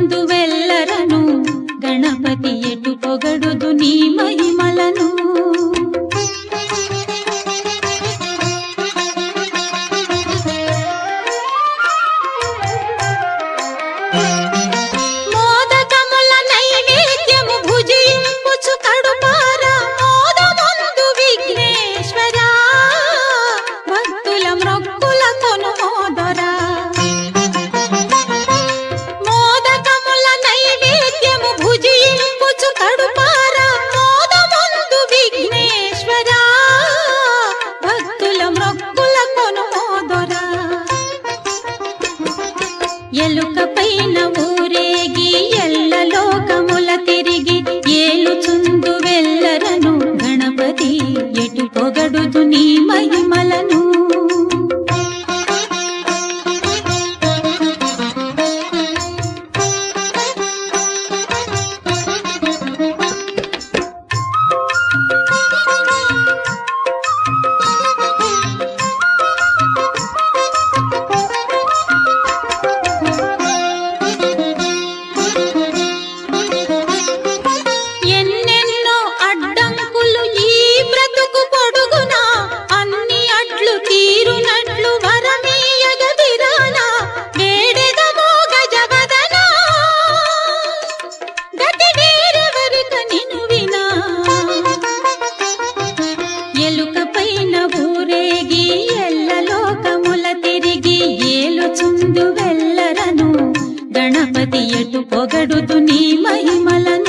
ఏలుచుందువెల్లరను గణపతి ఎటు పొగడుదు నీ మహిమలను. మోదకముల నైవేద్యము భుజింపుచు కడుపారా మోదముందు విఘ్నేశ్వరా భక్తుల మ్రొక్కుల కొనుమోదరా. మోదకముల నైవేద్యము భుజింపుచు కడుపారా మోదముందు విఘ్నేశ్వరా భక్తుల మ్రొక్కుల కొనుమోదరా. ఎలుక పైన ఊరేగి ఎల్ల లోకముల తిరిగి ఏలుచుందువెల్లరను గణపతి ఎటు పొగడుదు నీ మహిమలను. ఎన్నెన్నో అడ్డంకులు ఈ బ్రతుకు పొడుగునా అన్ని అడ్లు తీరునట్లు వరమీయగ విరానా వేడెదమో గజవదనా గతి వేరెవరిక నిను వినా. ఎలుక పైన ఊరేగి ఎల్ల లోకముల తిరిగి ఏలుచుందువెల్లరను గణపతి ఎటు పొగడుదు నీ మహిమలను.